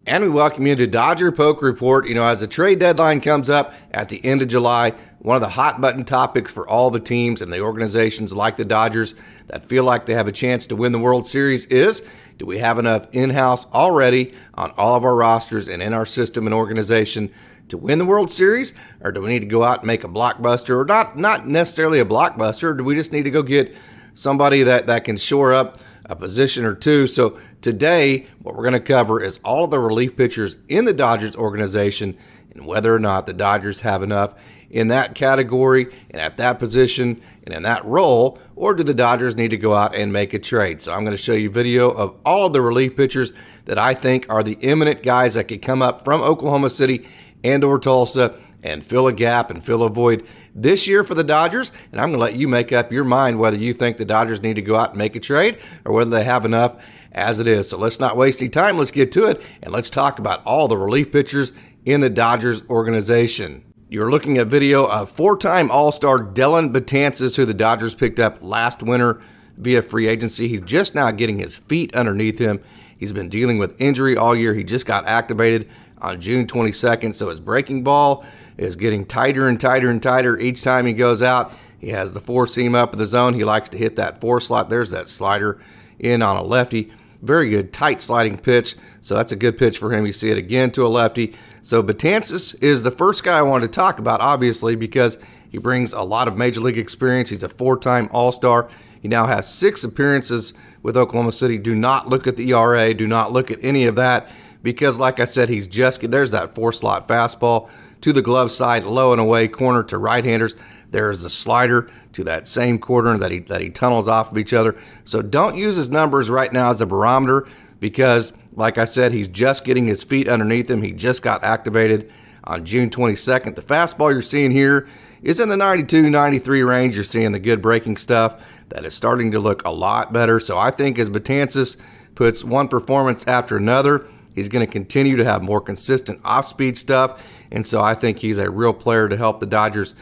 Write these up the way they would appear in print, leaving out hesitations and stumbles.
And we welcome you to Dodger Poke Report. You know, as the trade deadline comes up at the end of July, one of the hot button topics for all the teams and the organizations like the Dodgers that feel like they have a chance to win the World Series is, do we have enough in-house already on all of our rosters and in our system and organization to win the World Series? Or do we need to go out and make a blockbuster, or not necessarily a blockbuster, or do we just need to go get somebody that can shore up a position or two? So today, what we're going to cover is all of the relief pitchers in the Dodgers organization and whether or not the Dodgers have enough in that category and at that position and in that role, or do the Dodgers need to go out and make a trade? So I'm going to show you video of all of the relief pitchers that I think are the imminent guys that could come up from Oklahoma City and or Tulsa and fill a gap and fill a void this year for the Dodgers. And I'm going to let you make up your mind whether you think the Dodgers need to go out and make a trade or whether they have enough as it is. So let's not waste any time. Let's get to it, and let's talk about all the relief pitchers in the Dodgers organization. You're looking at video of four-time All-Star Dellin Betances, who the Dodgers picked up last winter via free agency. He's just now getting his feet underneath him. He's been dealing with injury all year. He just got activated on June 22nd, so his breaking ball is getting tighter and tighter and tighter each time he goes out. He has the four seam up in the zone. He likes to hit that four slot. There's that slider in on a lefty. Very good, tight sliding pitch. So that's a good pitch for him. You see it again to a lefty. So Betances is the first guy I wanted to talk about, obviously, because he brings a lot of major league experience. He's a four-time All-Star. He now has 6 appearances with Oklahoma City. Do not look at the ERA. Do not look at any of that, because like I said, there's that four-slot fastball to the glove side, low and away, corner to right-handers. There's the slider to that same corner that he tunnels off of each other. So don't use his numbers right now as a barometer, because, like I said, he's just getting his feet underneath him. He just got activated on June 22nd. The fastball you're seeing here is in the 92, 93 range. You're seeing the good breaking stuff that is starting to look a lot better. So I think as Betances puts one performance after another, he's going to continue to have more consistent off-speed stuff. And so I think he's a real player to help the Dodgers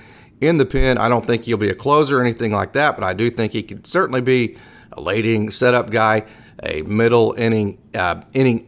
in the pen. I don't think he'll be a closer or anything like that, but I do think he could certainly be a late inning setup guy, a middle inning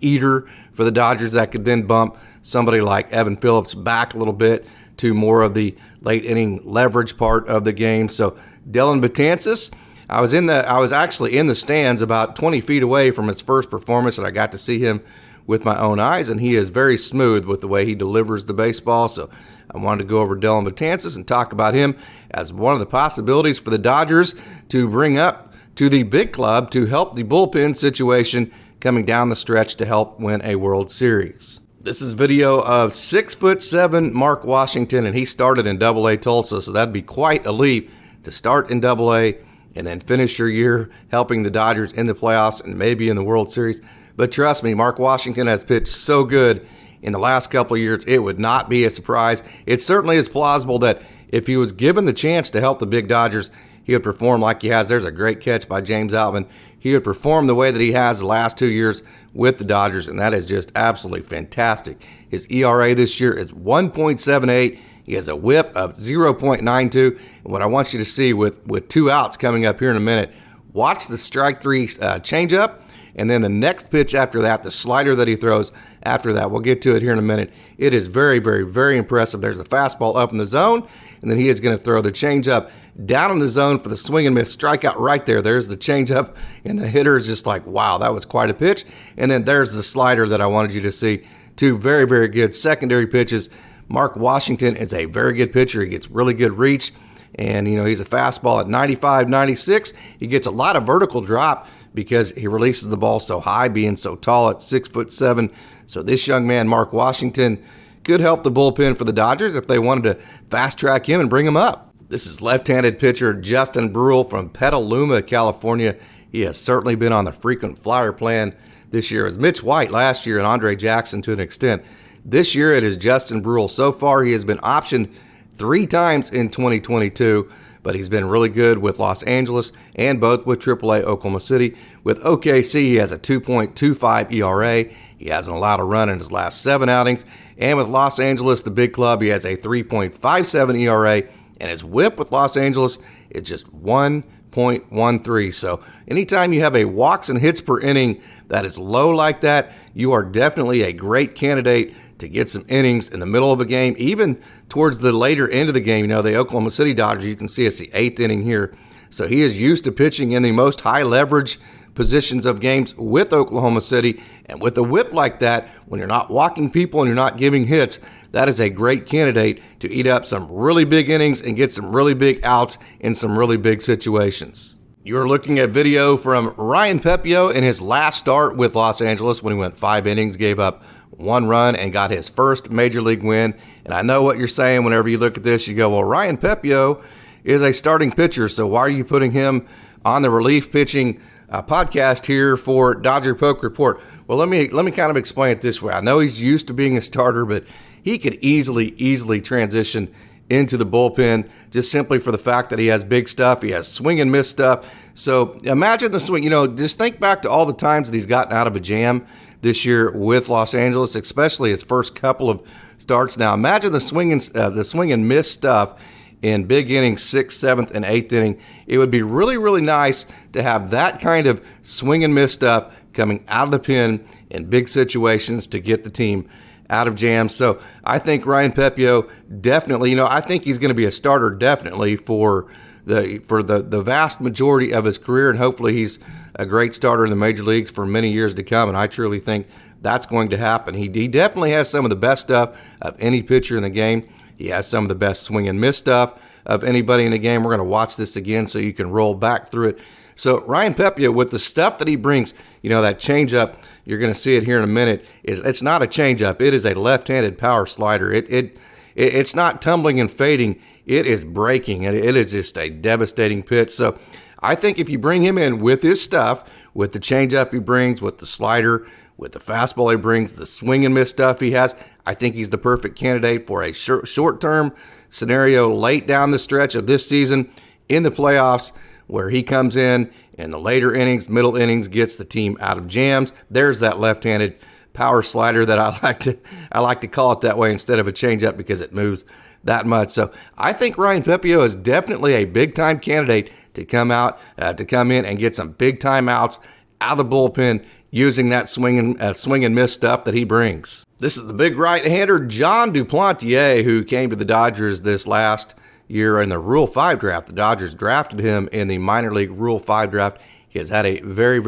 eater for the Dodgers that could then bump somebody like Evan Phillips back a little bit to more of the late inning leverage part of the game. So Dellin Betances, I was actually in the stands about 20 feet away from his first performance, and I got to see him with my own eyes, and he is very smooth with the way he delivers the baseball. So I wanted to go over Dellin Betances and talk about him as one of the possibilities for the Dodgers to bring up to the big club to help the bullpen situation coming down the stretch to help win a World Series. This is video of 6'7" Mark Washington, and he started in Double-A Tulsa, so that'd be quite a leap to start in Double-A and then finish your year helping the Dodgers in the playoffs and maybe in the World Series. But trust me, Mark Washington has pitched so good in the last couple of years, it would not be a surprise. It certainly is plausible that if he was given the chance to help the big Dodgers, he would perform like he has. There's a great catch by James Outman. He would perform the way that he has the last 2 years with the Dodgers, and that is just absolutely fantastic. His ERA this year is 1.78. He has a whip of 0.92. And what I want you to see with 2 outs coming up here in a minute, watch the strike 3 changeup, and then the next pitch after that, the slider that he throws after that. We'll get to it here in a minute. It is very, very, very impressive. There's a fastball up in the zone, and then he is going to throw the changeup down in the zone for the swing and miss strikeout right there. There's the changeup, and the hitter is just like, wow, that was quite a pitch. And then there's the slider that I wanted you to see. 2 very, very good secondary pitches. Mark Washington is a very good pitcher. He gets really good reach, and he's a fastball at 95, 96. He gets a lot of vertical drop because he releases the ball so high, being so tall at 6'7". So this young man, Mark Washington, could help the bullpen for the Dodgers if they wanted to fast track him and bring him up. This is left-handed pitcher Justin Bruhl from Petaluma, California. He has certainly been on the frequent flyer plan this year. As Mitch White last year and Andre Jackson to an extent. This year it is Justin Bruhl. So far he has been optioned 3 times in 2022, but he's been really good with Los Angeles and both with AAA Oklahoma City. With OKC, he has a 2.25 ERA. He hasn't allowed a run in his last 7 outings. And with Los Angeles, the big club, he has a 3.57 ERA. And his whip with Los Angeles is just 1 .13. So anytime you have a walks and hits per inning that is low like that, you are definitely a great candidate to get some innings in the middle of a game, even towards the later end of the game. The Oklahoma City Dodgers, you can see it's the 8th inning here. So he is used to pitching in the most high leverage positions of games with Oklahoma City. And with a whip like that, when you're not walking people and you're not giving hits, that is a great candidate to eat up some really big innings and get some really big outs in some really big situations. You're looking at video from Ryan Pepio in his last start with Los Angeles when he went 5 innings, gave up 1 run, and got his first major league win. And I know what you're saying whenever you look at this. You go, well, Ryan Pepio is a starting pitcher, so why are you putting him on the relief pitching podcast here for Dodger Poke Report? Well, let me kind of explain it this way. I know he's used to being a starter, but he could easily transition into the bullpen just simply for the fact that he has big stuff. He has swing and miss stuff. So imagine the swing. Just think back to all the times that he's gotten out of a jam this year with Los Angeles, especially his first couple of starts. Now imagine the swing and miss stuff in big innings, 6th, 7th, and 8th inning. It would be really nice to have that kind of swing and miss stuff coming out of the pen in big situations to get the team out of jams. So I think Ryan Pepio definitely, I think he's going to be a starter definitely for the vast majority of his career, and hopefully he's a great starter in the major leagues for many years to come, and I truly think that's going to happen. He definitely has some of the best stuff of any pitcher in the game. He has some of the best swing and miss stuff of anybody in the game. We're going to watch this again so you can roll back through it. So Ryan Pepio, with the stuff that he brings, that changeup, you're going to see it here in a minute, it's not a changeup. It is a left-handed power slider. It's not tumbling and fading. It is breaking, and it is just a devastating pitch. So I think if you bring him in with his stuff, with the changeup he brings, with the slider, with the fastball he brings, the swing and miss stuff he has, I think he's the perfect candidate for a short-term scenario late down the stretch of this season in the playoffs, where he comes in the later innings, middle innings, gets the team out of jams. There's that left-handed power slider that I like to call it that way instead of a changeup because it moves that much. So I think Ryan Pepio is definitely a big-time candidate to come in and get some big-time outs out of the bullpen using that swing and miss stuff that he brings. This is the big right-hander Jon DePlante, who came to the Dodgers this last year in the Rule 5 draft. The Dodgers drafted him in the minor league Rule 5 draft. He has had a very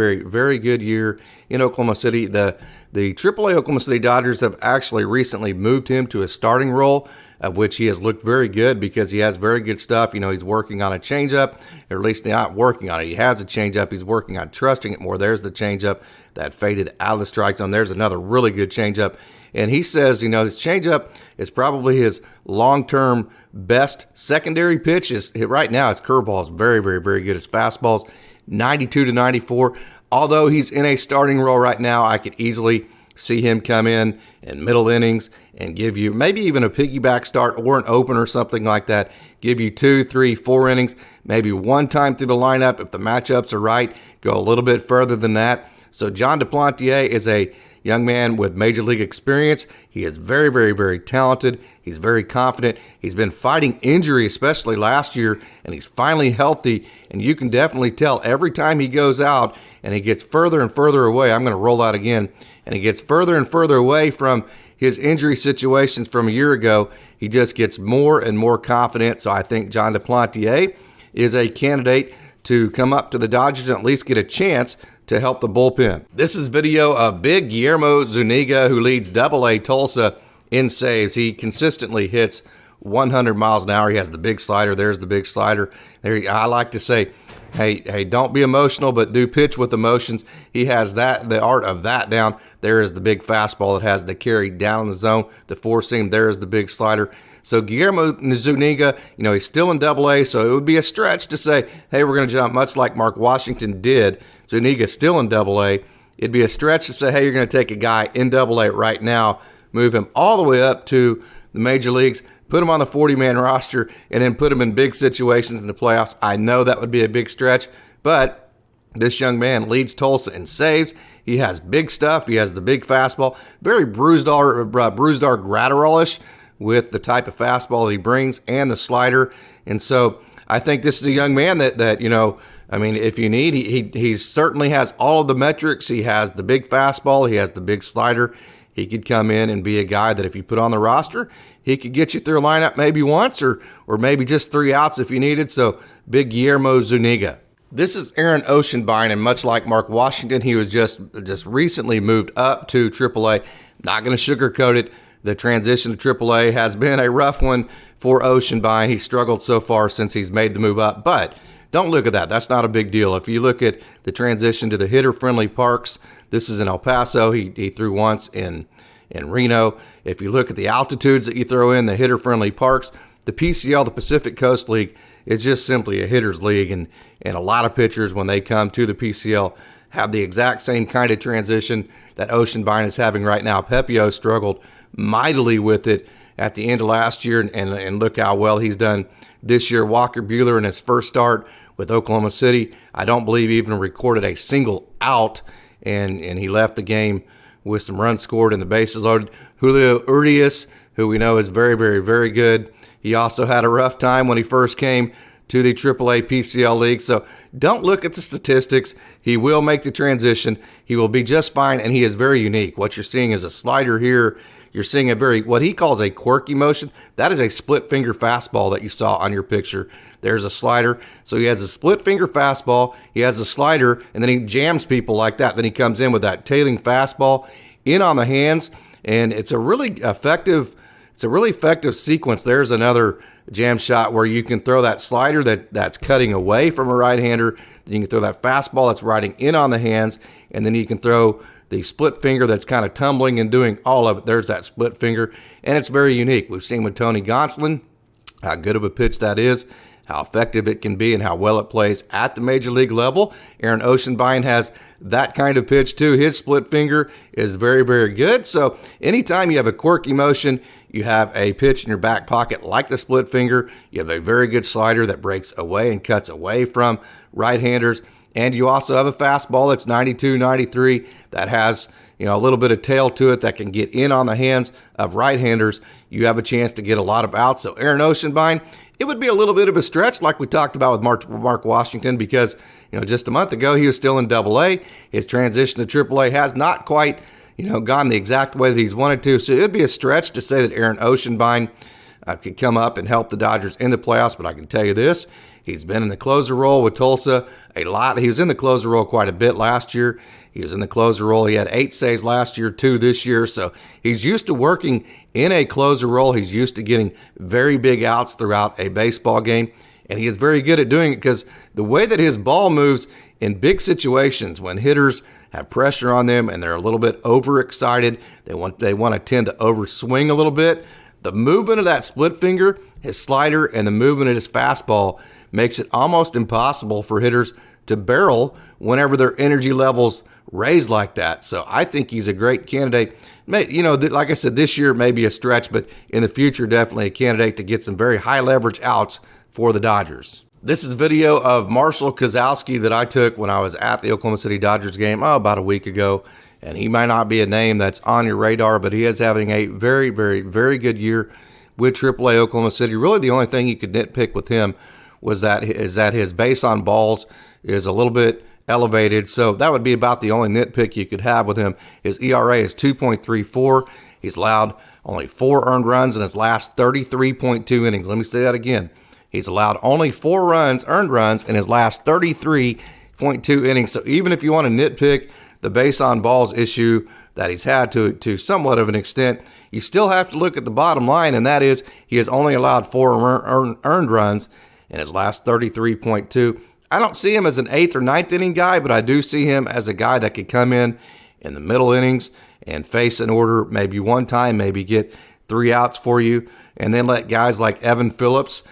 good year in Oklahoma City. The AAA Oklahoma City Dodgers have actually recently moved him to a starting role, of which he has looked very good because he has very good stuff. He's working on a changeup, or at least not working on it. He has a changeup. He's working on trusting it more. There's the changeup that faded out of the strike zone. There's another really good changeup. And he says, this changeup is probably his long-term best secondary pitch. Right now, his curveball is very good. His fastball's 92 to 94. Although he's in a starting role right now, I could easily see him come in middle innings and give you maybe even a piggyback start or an open or something like that. Give you 2, 3, 4 innings, maybe one time through the lineup. If the matchups are right, go a little bit further than that. So Jon DePlante is a young man with major league experience. He is very talented. He's very confident. He's been fighting injury, especially last year, and he's finally healthy. And you can definitely tell every time he goes out and he gets further and further away. I'm going to roll that again. And he gets further and further away from his injury situations from a year ago. He just gets more and more confident. So I think Jon DePlante is a candidate to come up to the Dodgers and at least get a chance to help the bullpen. This is video of big Guillermo Zuniga, who leads AA Tulsa in saves. He consistently hits 100 miles an hour. He has the big slider. There's the big slider. I like to say, hey, don't be emotional, but do pitch with emotions. He has the art of that down. There is the big fastball that has the carry down in the zone, the four seam. There is the big slider. So Guillermo Zuniga, he's still in AA, so it would be a stretch to say, hey, we're going to jump, much like Mark Washington did. Zuniga's still in AA. It'd be a stretch to say, hey, you're going to take a guy in AA right now, move him all the way up to the major leagues, put him on the 40-man roster, and then put him in big situations in the playoffs. I know that would be a big stretch, but this young man leads Tulsa in saves. He has big stuff. He has the big fastball, very Bruzdar Gratterall-ish with the type of fastball that he brings and the slider. And so I think this is a young man that I mean, if you need, he certainly has all of the metrics. He has the big fastball. He has the big slider. He could come in and be a guy that if you put on the roster, he could get you through a lineup maybe once or maybe just 3 outs if you needed. So big Guillermo Zuniga. This is Aaron Oceanbine, and much like Mark Washington, he was just recently moved up to AAA. Not going to sugarcoat it. The transition to AAA has been a rough one for Oceanbine. He's struggled so far since he's made the move up, but don't look at that. That's not a big deal. If you look at the transition to the hitter-friendly parks, this is in El Paso. He threw once in Reno. If you look at the altitudes that you throw in the hitter-friendly parks, the PCL, the Pacific Coast League, is just simply a hitter's league, and a lot of pitchers, when they come to the PCL, have the exact same kind of transition that Oceanbine is having right now. Pepio struggled mightily with it at the end of last year, and look how well he's done this year. Walker Buehler in his first start with Oklahoma City, I don't believe he even recorded a single out, and he left the game with some runs scored and the bases loaded. Julio Urias, who we know is very, very, very good, he also had a rough time when he first came to the AAA PCL League. So don't look at the statistics. He will make the transition. He will be just fine, and he is very unique. What you're seeing is a slider here. You're seeing a what he calls a quirky motion. That is a split finger fastball that you saw on your picture. There's a slider. So he has a split finger fastball. He has a slider, and then he jams people like that. Then he comes in with that tailing fastball in on the hands, and it's a really effective sequence. There's another jam shot where you can throw that slider that's cutting away from a right-hander. Then you can throw that fastball that's riding in on the hands, and then you can throw the split finger that's kind of tumbling and doing all of it. There's that split finger, and it's very unique. We've seen with Tony Gonsolin how good of a pitch that is, how effective it can be, and how well it plays at the major league level. Aaron Oceanbine has that kind of pitch too. His split finger is very, very good. So anytime you have a quirky motion, you have a pitch in your back pocket like the split finger, you have a very good slider that breaks away and cuts away from right-handers, and you also have a fastball that's 92, 93 that has a little bit of tail to it that can get in on the hands of right-handers. You have a chance to get a lot of outs. So Aaron Oceanbine, it would be a little bit of a stretch like we talked about with Mark Washington, because just a month ago he was still in Double-A. His transition to Triple-A has not quite gone the exact way that he's wanted to. So it would be a stretch to say that Aaron Oceanbine could come up and help the Dodgers in the playoffs, but I can tell you this. He's been in the closer role with Tulsa a lot. He was in the closer role quite a bit last year. He was in the closer role. He had 8 saves last year, 2 this year. So he's used to working in a closer role. He's used to getting very big outs throughout a baseball game. And he is very good at doing it because the way that his ball moves in big situations, when hitters have pressure on them and they're a little bit overexcited, they want to tend to overswing a little bit. The movement of that split finger, his slider, and the movement of his fastball makes it almost impossible for hitters to barrel whenever their energy levels raise like that. So I think he's a great candidate. Like I said, this year may be a stretch, but in the future, definitely a candidate to get some very high leverage outs for the Dodgers. This is video of Marshall Kazowski that I took when I was at the Oklahoma City Dodgers game about a week ago. And he might not be a name that's on your radar, but he is having a very, very, very good year with AAA Oklahoma City. Really, the only thing you could nitpick with him was that his base on balls is a little bit elevated. So that would be about the only nitpick you could have with him. His ERA is 2.34. He's allowed only 4 earned runs in his last 33.2 innings. Let me say that again. He's allowed only 4 earned runs in his last 33.2 innings. So even if you want to nitpick the base on balls issue that he's had to somewhat of an extent, you still have to look at the bottom line, and that is he has only allowed 4 earned runs in his last 33.2. I don't see him as an 8th or 9th inning guy, but I do see him as a guy that could come in the middle innings and face an order maybe one time, maybe get 3 outs for you, and then let guys like Evan Phillips,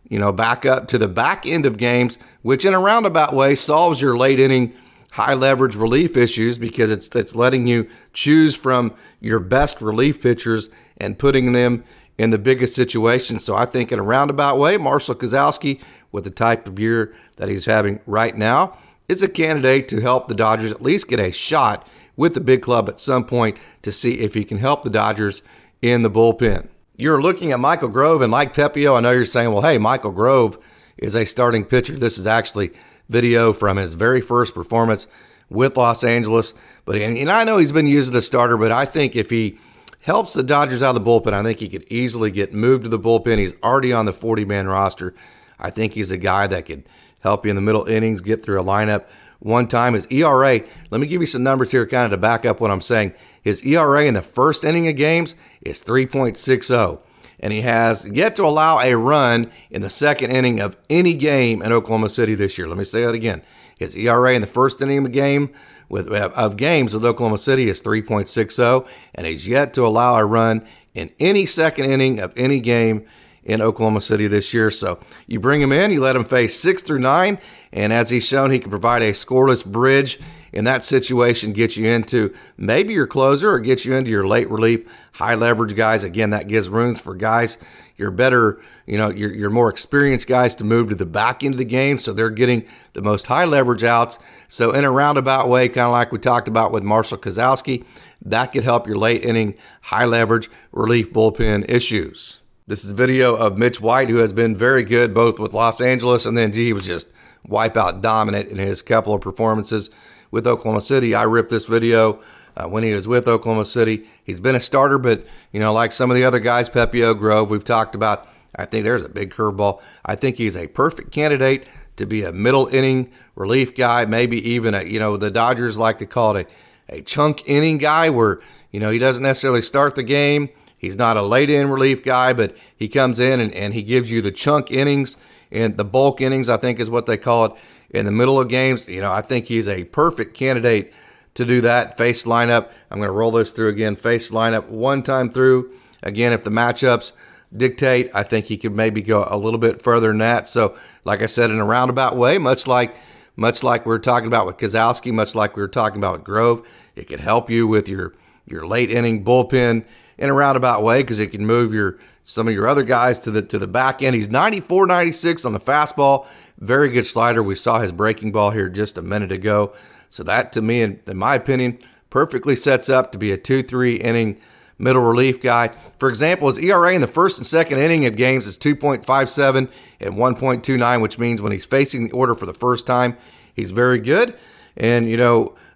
back up to the back end of games, which in a roundabout way solves your late inning high leverage relief issues, because it's letting you choose from your best relief pitchers and putting them in the biggest situations. So I think in a roundabout way, Marshall Kazowski, with the type of year that he's having right now, is a candidate to help the Dodgers at least get a shot with the big club at some point to see if he can help the Dodgers in the bullpen. You're looking at Michael Grove, and like Pepio, I know you're saying, well, hey, Michael Grove is a starting pitcher. This is actually video from his very first performance with Los Angeles. But and I know he's been used as a starter, but I think if he helps the Dodgers out of the bullpen, I think he could easily get moved to the bullpen. He's already on the 40-man roster. I think he's a guy that could help you in the middle innings, get through a lineup one time. His ERA, let me give you some numbers here kind of to back up what I'm saying. His ERA in the first inning of games is 3.60. And he has yet to allow a run in the second inning of any game in Oklahoma City this year. Let me say that again. His ERA in the first inning of games with Oklahoma City is 3.60, and he's yet to allow a run in any second inning of any game in Oklahoma City this year. So you bring him in, you let him face 6 through 9, and as he's shown, he can provide a scoreless bridge in that situation, get you into maybe your closer or get you into your late relief, high leverage guys. Again, that gives rooms for guys, your better, your more experienced guys to move to the back end of the game, so they're getting the most high leverage outs. So in a roundabout way, kind of like we talked about with Marshall Kazowski, that could help your late inning, high leverage relief bullpen issues. This is a video of Mitch White, who has been very good both with Los Angeles and then he was just wipeout dominant in his couple of performances with Oklahoma City. I ripped this video when he was with Oklahoma City. He's been a starter, but, like some of the other guys, Pepio Grove, we've talked about, I think there's a big curveball. I think he's a perfect candidate to be a middle inning relief guy, maybe even the Dodgers like to call it a chunk inning guy where, he doesn't necessarily start the game. He's not a late in relief guy, but he comes in and he gives you the chunk innings and the bulk innings, I think is what they call it, in the middle of games. I think he's a perfect candidate to do that. Face lineup, I'm going to roll this through again. Face lineup one time through. Again, if the matchups dictate, I think he could maybe go a little bit further than that. So, like I said, in a roundabout way, much like we were talking about with Kazowski, much like we were talking about with Grove, it could help you with your late inning bullpen in a roundabout way because it can move some of your other guys to the back end. He's 94, 96 on the fastball. Very good slider. We saw his breaking ball here just a minute ago. So that, to me, in my opinion, perfectly sets up to be a 2-3 inning middle relief guy. For example, his ERA in the first and second inning of games is 2.57 and 1.29, which means when he's facing the order for the first time, he's very good. And,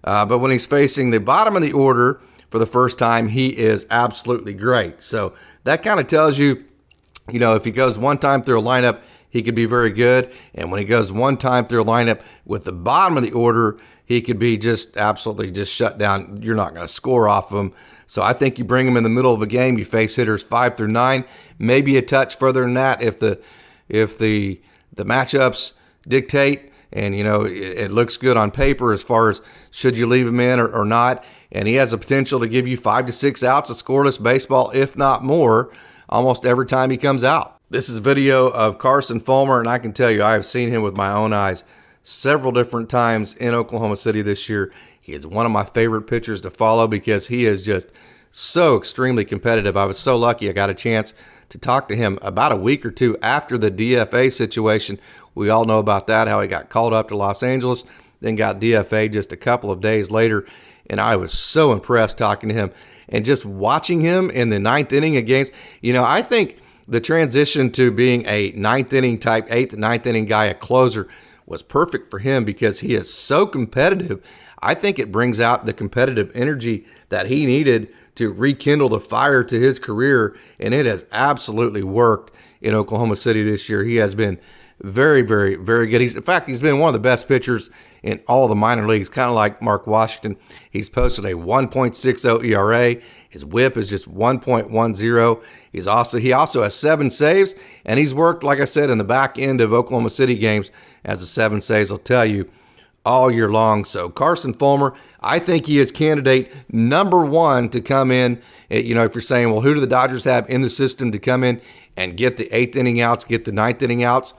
but when he's facing the bottom of the order for the first time, he is absolutely great. So that kind of tells you, if he goes one time through a lineup, he could be very good. And when he goes one time through a lineup with the bottom of the order, he could be just absolutely just shut down. You're not going to score off of him. So I think you bring him in the middle of a game, you face hitters 5 through 9, maybe a touch further than that if the matchups dictate. And, it looks good on paper as far as should you leave him in or not. And he has the potential to give you 5 to 6 outs of scoreless baseball, if not more, almost every time he comes out. This is a video of Carson Fulmer, and I can tell you I have seen him with my own eyes several different times in Oklahoma City this year. He is one of my favorite pitchers to follow because he is just so extremely competitive. I was so lucky I got a chance to talk to him about a week or two after the DFA situation. We all know about that, how he got called up to Los Angeles, then got DFA just a couple of days later. And I was so impressed talking to him and just watching him in the ninth inning of games. I think the transition to being a ninth inning type, 8th, 9th inning guy, a closer, was perfect for him because he is so competitive. I think it brings out the competitive energy that he needed to rekindle the fire to his career, and it has absolutely worked in Oklahoma City this year. He has been very, very, very good. In fact, he's been one of the best pitchers in all the minor leagues, kind of like Mark Washington. He's posted a 1.60 ERA. His whip is just 1.10. He also has 7 saves, and he's worked, like I said, in the back end of Oklahoma City games, as the 7 saves will tell you, all year long. So Carson Fulmer, I think he is candidate number 1 to come in. If you're saying, well, who do the Dodgers have in the system to come in and get the 8th inning outs, get the 9th inning outs?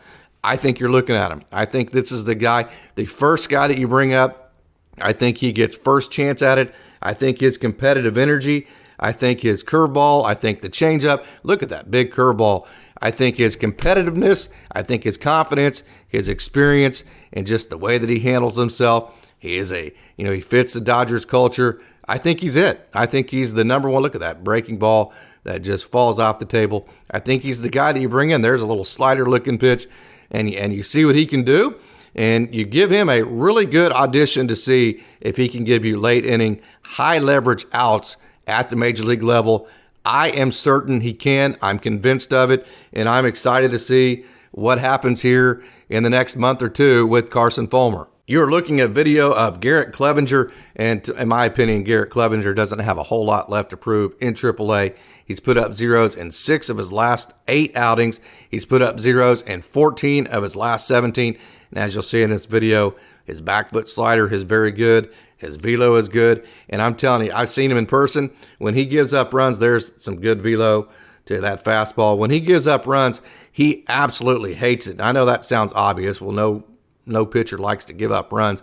I think you're looking at him. I think this is the guy, the first guy that you bring up. I think he gets first chance at it. I think his competitive energy, I think his curveball, I think the changeup. Look at that big curveball. I think his competitiveness, I think his confidence, his experience, and just the way that he handles himself. He is he fits the Dodgers culture. I think he's it. I think he's the number 1. Look at that breaking ball that just falls off the table. I think he's the guy that you bring in. There's a little slider looking pitch. And you see what he can do. and you give him a really good audition to see if he can give you late inning, high leverage outs at the major league level. I am certain he can. I'm convinced of it, and I'm excited to see what happens here in the next month or two with Carson Fulmer. You're looking at video of Garrett Clevenger, and in my opinion, Garrett Clevenger doesn't have a whole lot left to prove in AAA. He's put up zeros in 6 of his last 8 outings. He's put up zeros in 14 of his last 17. And as you'll see in this video, his back foot slider is very good. His velo is good. And I'm telling you, I've seen him in person. When he gives up runs, there's some good velo to that fastball. When he gives up runs, he absolutely hates it. I know that sounds obvious. Well, no pitcher likes to give up runs.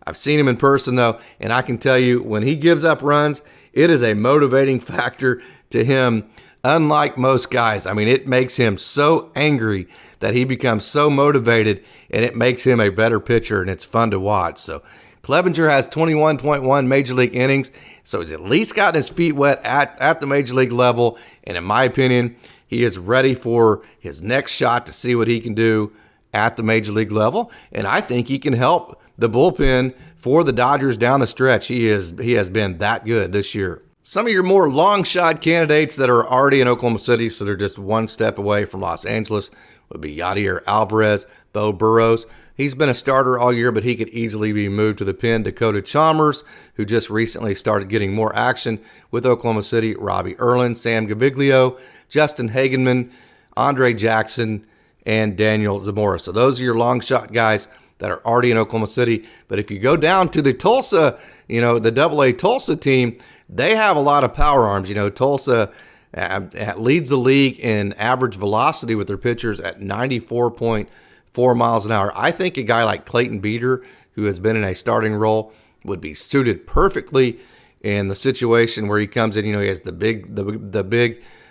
I've seen him in person, though, and I can tell you when he gives up runs, it is a motivating factor to him, unlike most guys. I mean, it makes him so angry that he becomes so motivated, and it makes him a better pitcher, and it's fun to watch. So Clevenger has 21.1 major league innings, so he's at least gotten his feet wet at the major league level, and in my opinion, he is ready for his next shot to see what he can do at the major league level, and I think he can help the bullpen for the Dodgers down the stretch. He has been that good this year. Some of your more long shot candidates that are already in Oklahoma City, so they're just one step away from Los Angeles, would be Yadier Alvarez, Bo Burrows. He's been a starter all year, but he could easily be moved to the pen. Dakota Chalmers, who just recently started getting more action with Oklahoma City, Robbie Erlin, Sam Gaviglio, Justin Hagenman, Andre Jackson, and Daniel Zamora. So those are your long shot guys that are already in Oklahoma City. But if you go down to the Tulsa, the AA Tulsa team, they have a lot of power arms. Tulsa leads the league in average velocity with their pitchers at 94.4 miles an hour. I think a guy like Clayton Beeter, who has been in a starting role, would be suited perfectly in the situation where he comes in. He has the big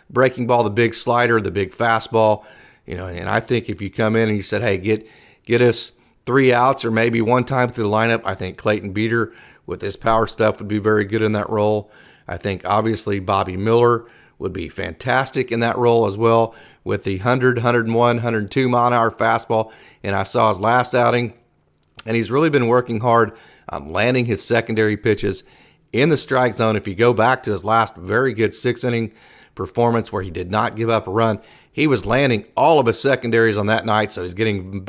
breaking ball, the big slider, the big fastball. And I think if you come in and you said, hey, get us 3 outs or maybe one time through the lineup, I think Clayton Beeter with his power stuff would be very good in that role. I think obviously Bobby Miller would be fantastic in that role as well with the 100, 101, 102 mile an hour fastball. And I saw his last outing, and he's really been working hard on landing his secondary pitches in the strike zone. If you go back to his last very good 6-inning performance where he did not give up a run, he was landing all of his secondaries on that night, so he's getting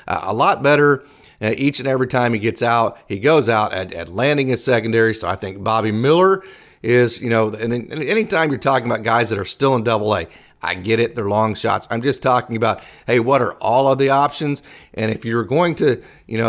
a lot better each and every time he goes out at landing his secondary. So I think Bobby Miller is, and then anytime you're talking about guys that are still in AA, I get it, they're long shots. I'm just talking about, hey, what are all of the options? And if you're going to,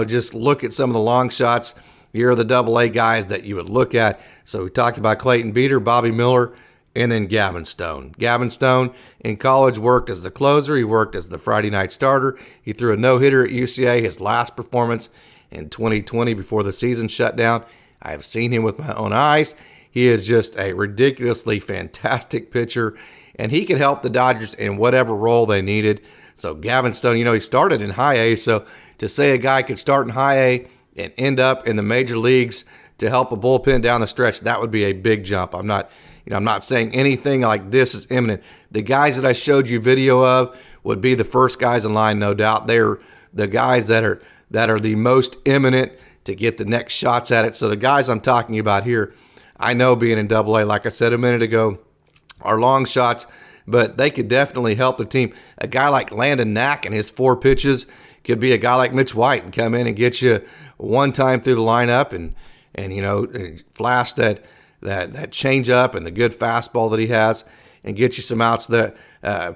just look at some of the long shots, here are the AA guys that you would look at. So we talked about Clayton Beeter, Bobby Miller, and then Gavin Stone. Gavin Stone in college worked as the closer. He worked as the Friday night starter. He threw a no-hitter at UCA, his last performance in 2020 before the season shut down. I have seen him with my own eyes. He is just a ridiculously fantastic pitcher, and he could help the Dodgers in whatever role they needed. So Gavin Stone, he started in high A, so to say a guy could start in high A and end up in the major leagues to help a bullpen down the stretch, that would be a big jump. I'm not saying anything like this is imminent. The guys that I showed you video of would be the first guys in line, no doubt. They're the guys that are the most imminent to get the next shots at it. So the guys I'm talking about here, I know being in AA, like I said a minute ago, are long shots, but they could definitely help the team. A guy like Landon Knack and his 4 pitches could be a guy like Mitch White and come in and get you one time through the lineup and flash that change up and the good fastball that he has and get you some outs that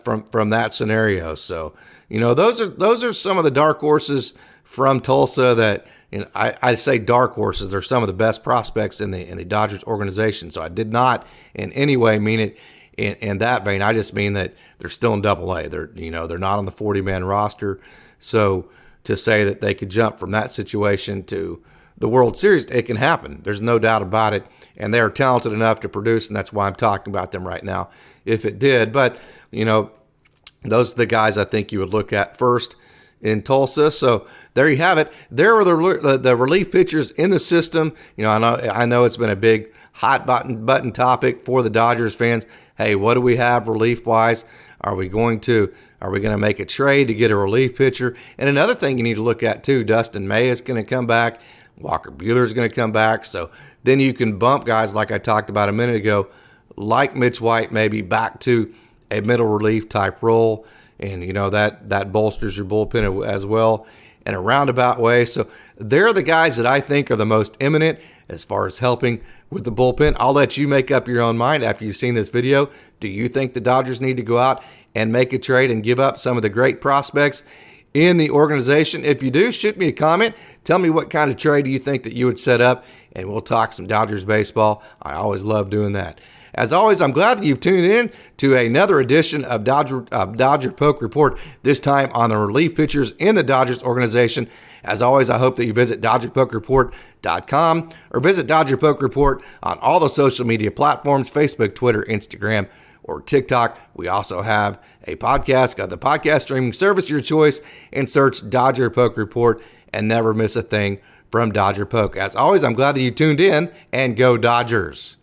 from that scenario. So, those are some of the dark horses from Tulsa that, I say dark horses. They're some of the best prospects in the Dodgers organization. So I did not in any way mean it in that vein. I just mean that they're still in AA. They're not on the 40-man roster. So to say that they could jump from that situation to the World Series, it can happen. There's no doubt about it. And they're talented enough to produce, and that's why I'm talking about them right now, if it did. But, those are the guys I think you would look at first in Tulsa. So there you have it. There are the relief pitchers in the system. I know it's been a big hot button topic for the Dodgers fans. Hey, what do we have relief-wise? Are we going to Are we going to make a trade to get a relief pitcher? And another thing you need to look at too, Dustin May is going to come back. Walker Buehler is going to come back. So then you can bump guys like I talked about a minute ago, like Mitch White, maybe back to a middle relief type role. And, that bolsters your bullpen as well in a roundabout way. So they're the guys that I think are the most imminent as far as helping with the bullpen. I'll let you make up your own mind after you've seen this video. Do you think the Dodgers need to go out and make a trade and give up some of the great prospects in the organization? If you do, shoot me a comment. Tell me what kind of trade do you think that you would set up, and we'll talk some Dodgers baseball. I always love doing that. As always, I'm glad that you've tuned in to another edition of Dodger Poke Report, this time on the relief pitchers in the Dodgers organization. As always, I hope that you visit DodgerPokeReport.com or visit Dodger Poke Report on all the social media platforms, Facebook, Twitter, Instagram, or TikTok. We also have a podcast, got the podcast streaming service of your choice, and search Dodger Poke Report and never miss a thing from Dodger Poke. As always, I'm glad that you tuned in, and go Dodgers.